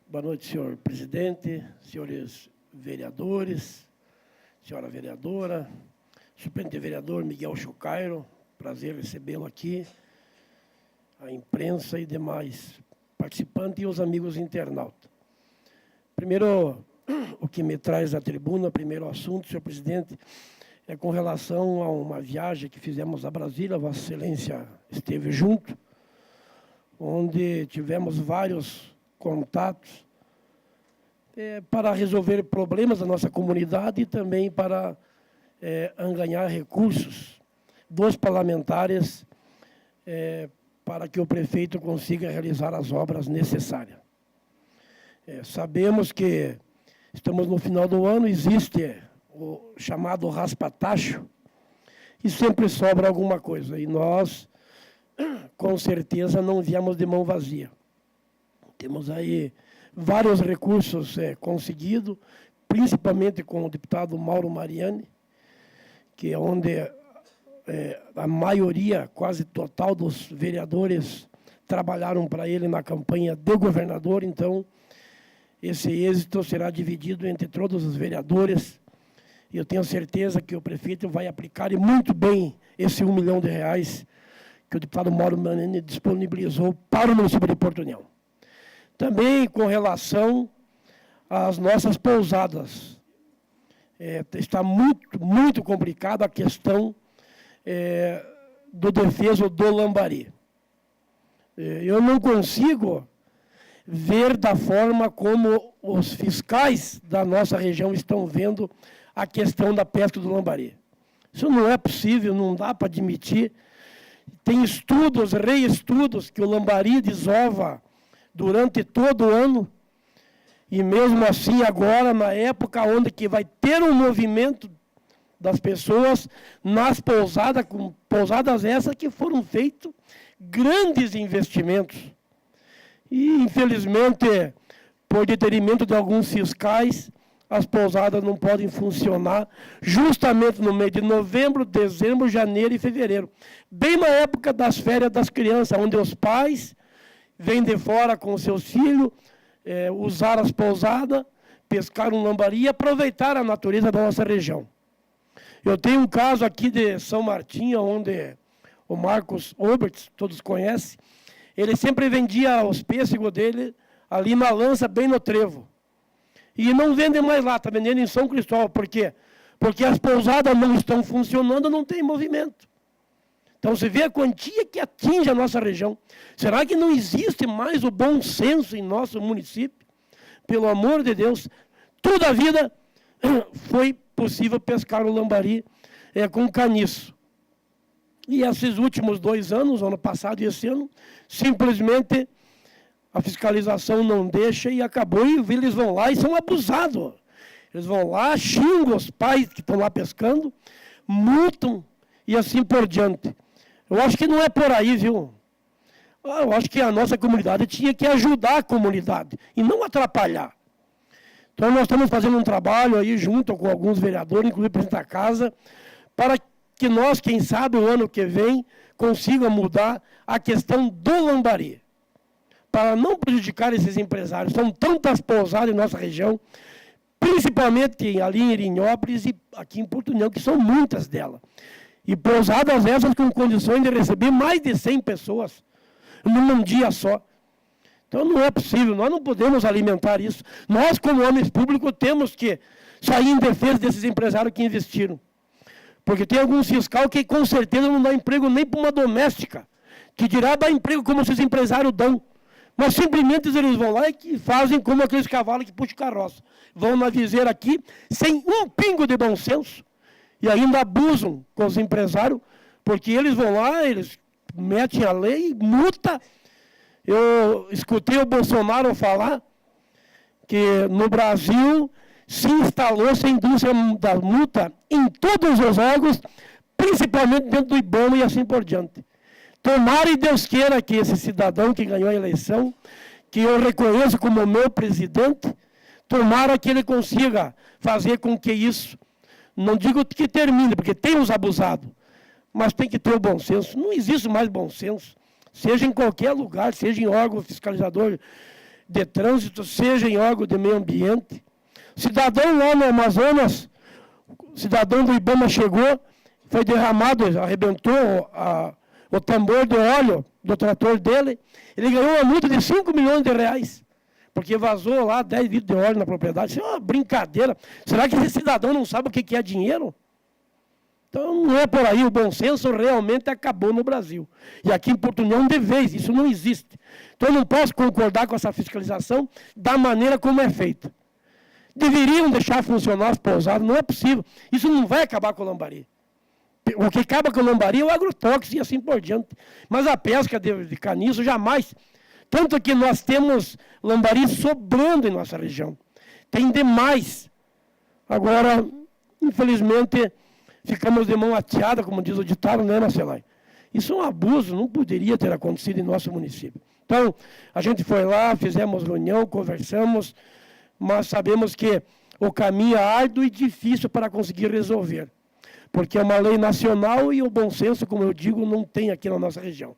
Boa noite, senhor presidente, senhores vereadores, senhora vereadora, suplente vereador Miguel Chocairo, prazer recebê-lo aqui, a imprensa e demais participantes e os amigos internautas. Primeiro, o que me traz à tribuna, primeiro assunto, senhor presidente, é com relação a uma viagem que fizemos a Brasília, Vossa Excelência esteve junto, onde tivemos vários contatos para resolver problemas da nossa comunidade e também para angariar recursos dos parlamentares para que o prefeito consiga realizar as obras necessárias. Sabemos que estamos no final do ano, existe o chamado raspa-tacho e sempre sobra alguma coisa. E nós, com certeza, não viemos de mão vazia. Temos aí vários recursos conseguidos, principalmente com o deputado Mauro Mariani, que é onde a maioria, quase total, dos vereadores trabalharam para ele na campanha de governador. Então, esse êxito será dividido entre todos os vereadores. E eu tenho certeza que o prefeito vai aplicar e muito bem esse R$1 milhão que o deputado Mauro Mariani disponibilizou para o município de Porto União. Também com relação às nossas pousadas. Está muito complicada a questão do defeso do Lambari. Eu não consigo ver da forma como os fiscais da nossa região estão vendo a questão da pesca do Lambari. Isso não é possível, não dá para admitir. Tem estudos, reestudos, que o Lambari desova durante todo o ano, e mesmo assim agora, na época onde que vai ter um movimento das pessoas nas pousadas, com pousadas essas que foram feitos grandes investimentos. E, infelizmente, por detrimento de alguns fiscais, as pousadas não podem funcionar justamente no mês de novembro, dezembro, janeiro e fevereiro. Bem na época das férias das crianças, onde os pais vêm de fora com seus filhos, usar as pousadas, pescar um lambari e aproveitar a natureza da nossa região. Eu tenho um caso aqui de São Martinho, onde o Marcos Oberts, todos conhecem, ele sempre vendia os pêssegos dele ali na lança, bem no trevo. E não vende mais lá, está vendendo em São Cristóvão. Por quê? Porque as pousadas não estão funcionando, não tem movimento. Então, você vê a quantia que atinge a nossa região. Será que não existe mais o bom senso em nosso município? Pelo amor de Deus, toda a vida foi possível pescar o lambari com caniço. E esses últimos 2 anos, ano passado e esse ano, simplesmente a fiscalização não deixa e acabou, e eles vão lá e são abusados. Eles vão lá, xingam os pais que estão lá pescando, multam e assim por diante. Eu acho que não é por aí, viu? Eu acho que a nossa comunidade tinha que ajudar a comunidade e não atrapalhar. Então, nós estamos fazendo um trabalho aí junto com alguns vereadores, inclusive o presidente da casa, para que nós, quem sabe, o ano que vem, consiga mudar a questão do lambari, para não prejudicar esses empresários. São tantas pousadas em nossa região, principalmente ali em Irinhópolis e aqui em Porto União, que são muitas delas. E pousadas essas com condições de receber mais de 100 pessoas num dia só. Então não é possível, nós não podemos alimentar isso. Nós, como homens públicos, temos que sair em defesa desses empresários que investiram. Porque tem alguns fiscais que com certeza não dá emprego nem para uma doméstica, que dirá dar emprego como esses empresários dão. Mas simplesmente eles vão lá e fazem como aqueles cavalos que puxam carroça. Vão na viseira aqui, sem um pingo de bom senso, e ainda abusam com os empresários, porque eles vão lá, eles metem a lei, multa. Eu escutei o Bolsonaro falar que no Brasil se instalou essa indústria da multa em todos os órgãos, principalmente dentro do IBAMA e assim por diante. Tomara e Deus queira que esse cidadão que ganhou a eleição, que eu reconheço como meu presidente, tomara que ele consiga fazer com que isso, não digo que termine, porque tem os abusados, mas tem que ter o bom senso. Não existe mais bom senso, seja em qualquer lugar, seja em órgão fiscalizador de trânsito, seja em órgão de meio ambiente. Cidadão lá no Amazonas, cidadão do Ibama chegou, foi derramado, arrebentou o tambor de óleo do trator dele, ele ganhou uma multa de 5 milhões de reais, porque vazou lá 10 litros de óleo na propriedade. Isso é uma brincadeira. Será que esse cidadão não sabe o que é dinheiro? Então, não é por aí. O bom senso realmente acabou no Brasil. E aqui em Porto União, de vez, isso não existe. Então, eu não posso concordar com essa fiscalização da maneira como é feita. Deveriam deixar funcionar as pousadas, não é possível. Isso não vai acabar com o lambari. O que acaba com o lambari é o agrotóxico e assim por diante. Mas a pesca de caniço jamais. Tanto que nós temos lambari sobrando em nossa região. Tem demais. Agora, infelizmente, ficamos de mão ateada, como diz o ditado, né, Marcelai? Isso é um abuso, não poderia ter acontecido em nosso município. Então, a gente foi lá, fizemos reunião, conversamos, mas sabemos que o caminho é árduo e difícil para conseguir resolver. Porque é uma lei nacional e o bom senso, como eu digo, não tem aqui na nossa região.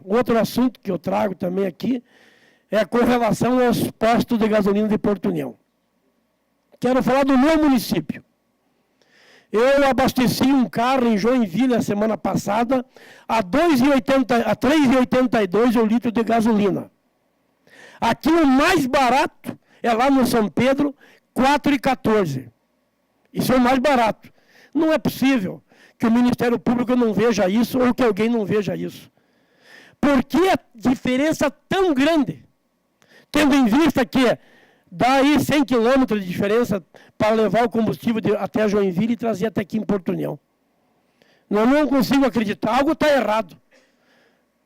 O outro assunto que eu trago também aqui é com relação aos postos de gasolina de Porto União. Quero falar do meu município. Eu abasteci um carro em Joinville na semana passada a R$ 3,82 o litro de gasolina. Aqui o mais barato é lá no São Pedro, R$ 4,14. Isso é o mais barato. Não é possível que o Ministério Público não veja isso ou que alguém não veja isso. Por que a diferença tão grande? Tendo em vista que dá aí 100 quilômetros de diferença para levar o combustível até Joinville e trazer até aqui em Porto União. Eu não consigo acreditar, algo está errado.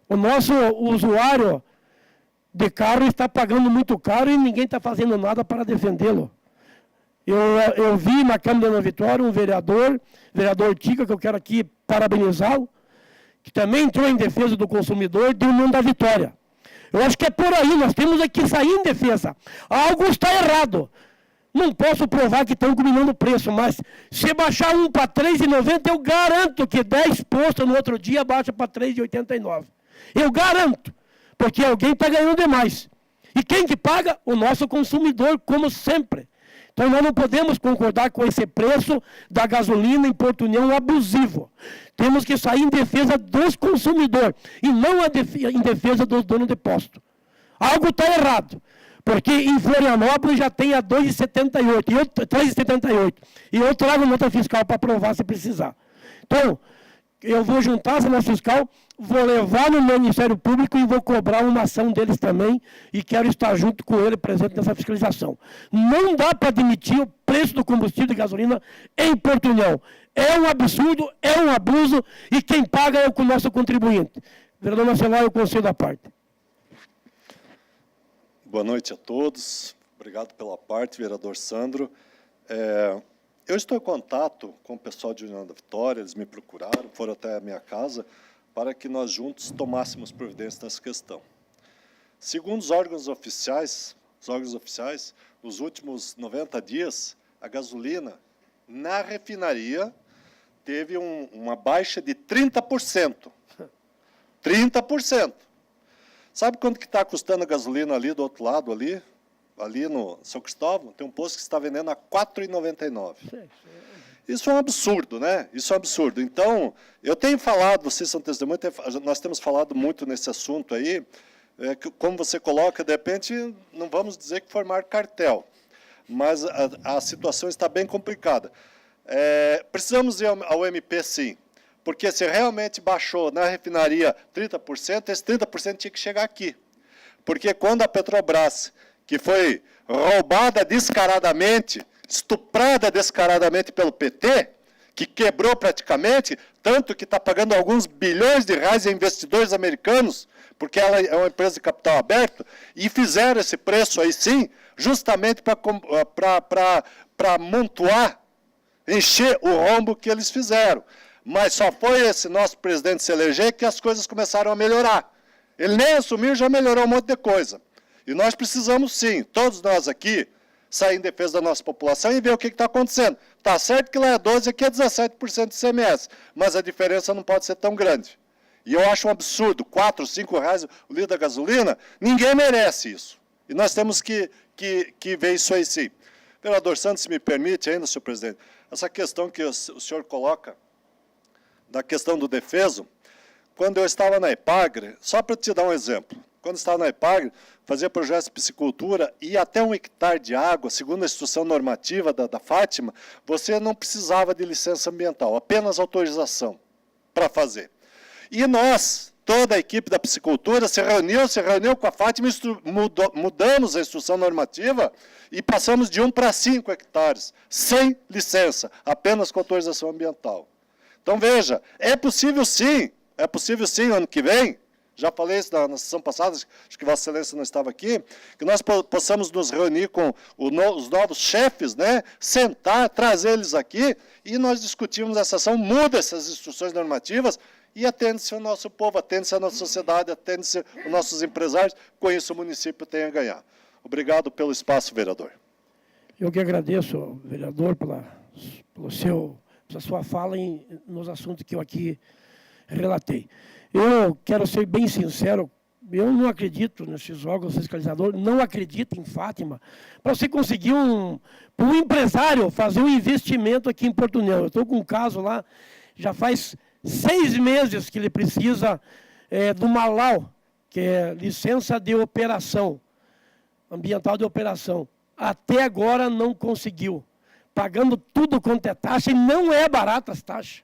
O nosso usuário de carro está pagando muito caro e ninguém está fazendo nada para defendê-lo. Eu vi na Câmara da Vitória um vereador Tica, que eu quero aqui parabenizá-lo, que também entrou em defesa do consumidor, deu o nome da vitória. Eu acho que é por aí, nós temos aqui sair em defesa. Algo está errado. Não posso provar que estão combinando o preço, mas se baixar um para R$ 3,90, eu garanto que 10 postos no outro dia baixa para R$ 3,89. Eu garanto, porque alguém está ganhando demais. E quem que paga? O nosso consumidor, como sempre. Então, nós não podemos concordar com esse preço da gasolina em Porto União abusivo. Temos que sair em defesa dos consumidores e não em defesa dos donos de posto. Algo está errado, porque em Florianópolis já tem a 3,78. E eu trago nota fiscal para provar se precisar. Então, eu vou juntar essa nota fiscal, vou levar no Ministério Público e vou cobrar uma ação deles também e quero estar junto com ele, presente nessa fiscalização. Não dá para admitir o preço do combustível de gasolina em Porto União. É um absurdo, é um abuso e quem paga é o nosso contribuinte. Vereador Marcelai, eu concedo a parte. Boa noite a todos. Obrigado pela parte, vereador Sandro. Eu estou em contato com o pessoal de União da Vitória, eles me procuraram, foram até a minha casa, para que nós juntos tomássemos providência nessa questão. Segundo os órgãos oficiais, nos últimos 90 dias, a gasolina na refinaria teve uma baixa de 30%. 30%. Sabe quanto que está custando a gasolina ali do outro lado, ali no São Cristóvão? Tem um posto que está vendendo a R$ 4,99. Isso é um absurdo, né? Isso é um absurdo. Então, eu tenho falado, vocês são testemunhas, nós temos falado muito nesse assunto aí, que, como você coloca, de repente, não vamos dizer que formar cartel, mas a situação está bem complicada. Precisamos ir ao MP, sim, porque se realmente baixou na refinaria 30%, esse 30% tinha que chegar aqui. Porque quando a Petrobras, que foi roubada descaradamente, estuprada descaradamente pelo PT, que quebrou praticamente, tanto que está pagando alguns bilhões de reais a investidores americanos, porque ela é uma empresa de capital aberto, e fizeram esse preço aí sim, justamente para montuar, encher o rombo que eles fizeram. Mas só foi esse nosso presidente se eleger que as coisas começaram a melhorar. Ele nem assumiu, já melhorou um monte de coisa. E nós precisamos sim, todos nós aqui, sair em defesa da nossa população e ver o que está acontecendo. Está certo que lá é 12%, aqui é 17% de ICMS, mas a diferença não pode ser tão grande. E eu acho um absurdo, R$ 4, R$ 5 o litro da gasolina, ninguém merece isso. E nós temos que ver isso aí sim. Vereador Santos, se me permite ainda, senhor presidente, essa questão que o senhor coloca, da questão do defeso, quando eu estava na Epagre, só para te dar um exemplo, quando eu estava na Epagre, fazia projetos de piscicultura e até 1 hectare de água, segundo a instrução normativa da Fátima, você não precisava de licença ambiental, apenas autorização para fazer. E nós, toda a equipe da piscicultura, se reuniu com a Fátima, mudamos a instrução normativa e passamos de 1 para 5 hectares, sem licença, apenas com autorização ambiental. Então, veja, é possível sim, ano que vem, já falei isso na sessão passada, acho que Vossa Excelência não estava aqui, que nós possamos nos reunir com os novos chefes, né, sentar, trazer eles aqui, e nós discutimos essa ação, muda essas instruções normativas, e atende-se o nosso povo, atende-se a nossa sociedade, atende-se os nossos empresários, com isso o município tem a ganhar. Obrigado pelo espaço, vereador. Eu que agradeço, vereador, pela sua fala nos assuntos que eu aqui relatei. Eu quero ser bem sincero, eu não acredito nesses órgãos fiscalizadores, não acredito em Fátima, para você conseguir um empresário fazer um investimento aqui em Porto União. Eu estou com um caso lá, já faz 6 meses que ele precisa do Malau, que é licença de operação, ambiental de operação. Até agora não conseguiu, pagando tudo quanto é taxa, e não é barata as taxas.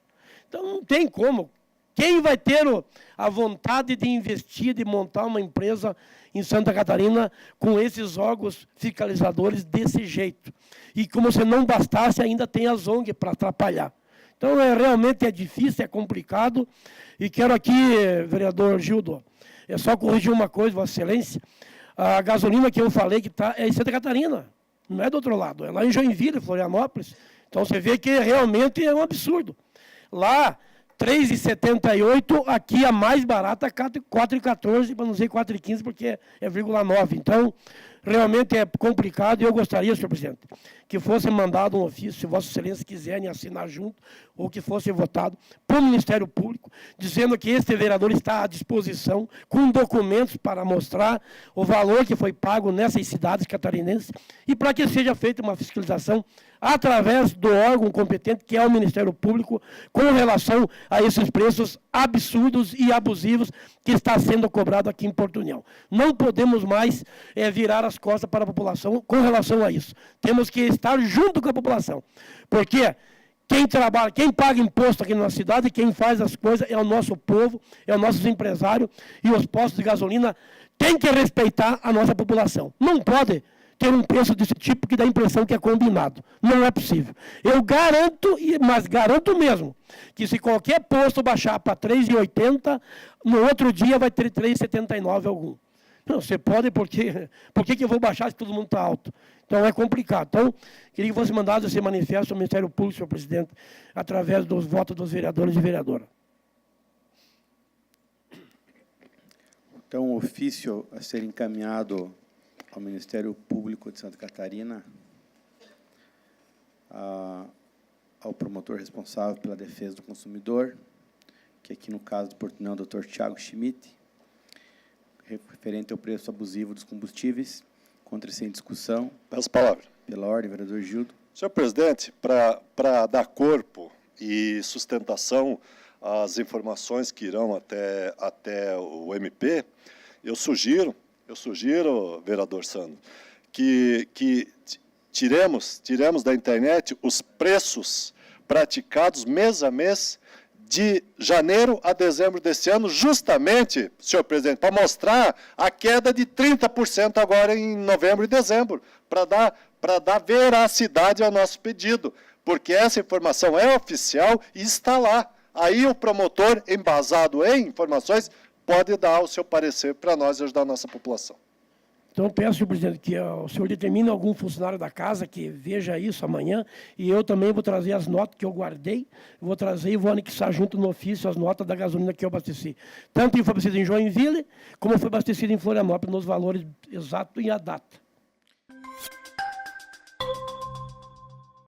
Então não tem como. Quem vai ter a vontade de investir, de montar uma empresa em Santa Catarina com esses órgãos fiscalizadores desse jeito? E como se não bastasse, ainda tem a ONG para atrapalhar. Então, realmente é difícil, é complicado. E quero aqui, vereador Gildo, é só corrigir uma coisa, Vossa Excelência. A gasolina que eu falei que está é em Santa Catarina, não é do outro lado, é lá em Joinville, Florianópolis. Então, você vê que realmente é um absurdo. Lá, R$ 3,78, aqui a mais barata, R$ 4,14, para não dizer 4,15, porque é 0,9. Então, realmente é complicado e eu gostaria, senhor presidente, que fosse mandado um ofício, se Vossa Excelência quiserem assinar junto, ou que fosse votado para o Ministério Público, dizendo que este vereador está à disposição, com documentos para mostrar o valor que foi pago nessas cidades catarinenses, e para que seja feita uma fiscalização através do órgão competente, que é o Ministério Público, com relação a esses preços absurdos e abusivos que está sendo cobrado aqui em Porto União. Não podemos mais virar as costas para a população com relação a isso. Temos que estar junto com a população, porque quem trabalha, quem paga imposto aqui na cidade, quem faz as coisas é o nosso povo, é os nossos empresários, e os postos de gasolina têm que respeitar a nossa população. Não pode ter um preço desse tipo que dá a impressão que é combinado. Não é possível. Eu garanto, mas garanto mesmo, que se qualquer posto baixar para R$ 3,80, no outro dia vai ter R$ 3,79 algum. Não, você pode, por que eu vou baixar se todo mundo está alto? Então é complicado. Então, queria que fosse mandado esse manifesto ao Ministério Público, senhor presidente, através dos votos dos vereadores e vereadoras. Então, o ofício a ser encaminhado ao Ministério Público de Santa Catarina, ao promotor responsável pela defesa do consumidor, que aqui no caso do Porto União, o Dr. Thiago Schmidt, referente ao preço abusivo dos combustíveis, contra sem discussão. Peço a palavra. Pela ordem, vereador Gildo. Senhor presidente, para dar corpo e sustentação às informações que irão até o MP, eu sugiro, vereador Sandro, que tiremos da internet os preços praticados mês a mês de janeiro a dezembro desse ano, justamente, senhor presidente, para mostrar a queda de 30% agora em novembro e dezembro, para dar veracidade ao nosso pedido, porque essa informação é oficial e está lá. Aí o promotor, embasado em informações, pode dar o seu parecer para nós e ajudar a nossa população. Então, peço, senhor presidente, que o senhor determine algum funcionário da casa que veja isso amanhã, e eu também vou trazer as notas que eu guardei, vou trazer e vou anexar junto no ofício as notas da gasolina que eu abasteci. Tanto foi abastecido em Joinville, como foi abastecido em Florianópolis, nos valores exatos e a data.